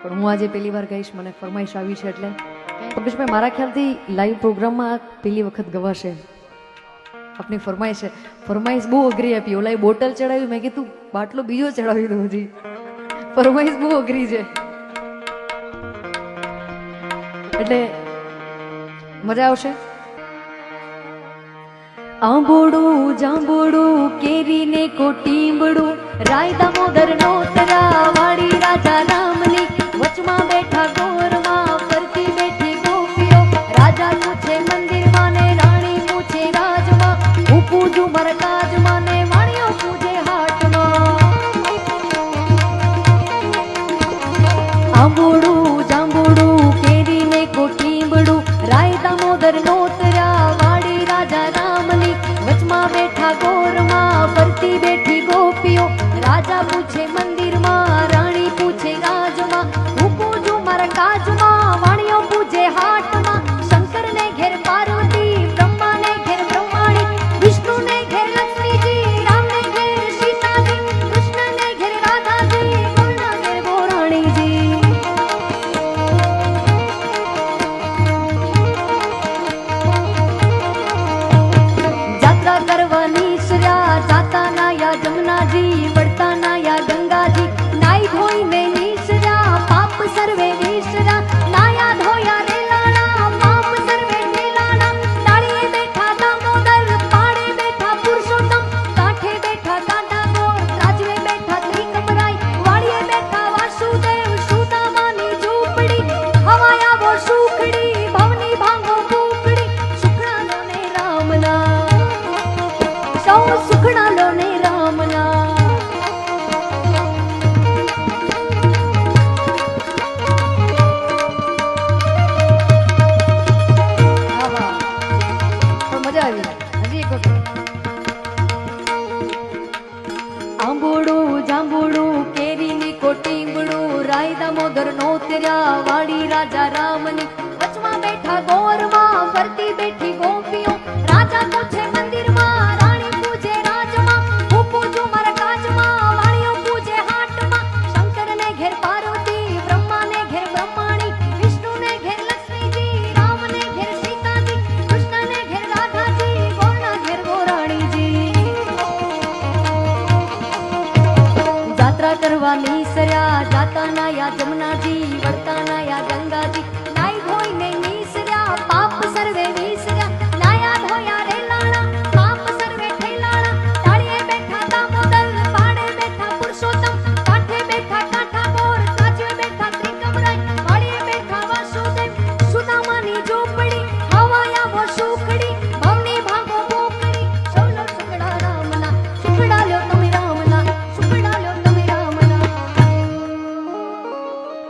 પણ હું આજે પહેલી વાર ગાઈશ, મને ફરમાઈશ આવી છે એટલે. પંકજભાઈ, મારા ખ્યાલથી લાઈવ પ્રોગ્રામમાં પહેલી વખત ગવાશે. આપની ફરમાઈશ બહુ અઘરી આપી. ઓલા બોટલ ચડાવી, મેં કીધું બાટલો બીજો ચડાવી દઉં. હજી ફરમાઈશ બહુ અઘરી છે એટલે મજા આવશે. આંબોડું જાંબોડું કેરીને કોટીંબડું, રાય દામોદર નોતરા વાળી રાજા રામની, વચમાં બેઠા ગોરમાં ફરતી બેઠી ગોપીઓ, રાજા પૂછે મંદિરમાં ને રાણી પૂછે રાજમાં, હું પૂજું મરકાજમાં ને વાણીઓ પૂજે હાટમાં. આંબોડું જાંબોડું કેરીને કોટીંબડું, રાય દામોદર નોતરા વાળી રાજા રામની, વચમાં બેઠા ગોરમાં ફરતી બેઠી ગોપીઓ, રાજા પૂછે મંદિરમાં રાણી પૂછે રાજમાં, હું પૂજું મારા કાજમાં વાણીઓ પૂજે હાટમાં. શંકરને ઘેર પાર્વતી, બ્રહ્માને ઘેર બ્રહ્માણી, વિષ્ણુને ઘેર લક્ષ્મીજી, રામને ઘેર સીતાજી, કૃષ્ણને ઘેર રાધાજી, ગોરના ઘેર ગોરાણીજી. જાત્રા કરવાની શ્ર્યા જાતા નાયા જમનાજી, વળતા નાયા ગંગાજી, નાઈ ધોઈને નીસર્યા પાપ સર્વે નીસર્યા, નાયા ધોયા રેલાણા પાપ સર્વે રેલાણા. ડાળીએ બેઠા દામોદર, પાડે બેઠા પુરુષોત્તમ, કાંઠે બેઠા કાંઠા ગોર, રાજવે બેઠા ત્રિકમરાય, વાડીએ બેઠા વાસુદેવ, સુદામાની ઝૂંપડી, હવાય આવો સુખડી, ભવની ભાંગો કુકડી, સુખણા ને રામના, સૌ સુખણા લો ને રામના. મજા આવી. હજી એક વખત. આંબોડું જાંબુડું કેરીની કોટીંબડું, રાય દામોદર નોતર્યા વાળી રાજા રામની, વચમાં બેઠા ગોરમાં ફરતી બેઠી ગોપીઓ, રાજા પૂછે મંદિરમાં રાણી પૂજે રાજમાં, હું પૂજું મારા કાજમાં વાણીઓ પૂજે હાટમાં. શંકરને ઘેર પાર્વતી, બ્રહ્માને ઘેર બ્રહ્માણી, વિષ્ણુને ઘેર લક્ષ્મીજી, રામને ઘેર સીતાજી, કૃષ્ણને ઘેર રાધાજી, ગોરના ઘેર ગોરાણીજી. જાત્રા કરવાની સર્યા જાતા નાયા જમનાજી, વળતા નાયા ગંગાજી,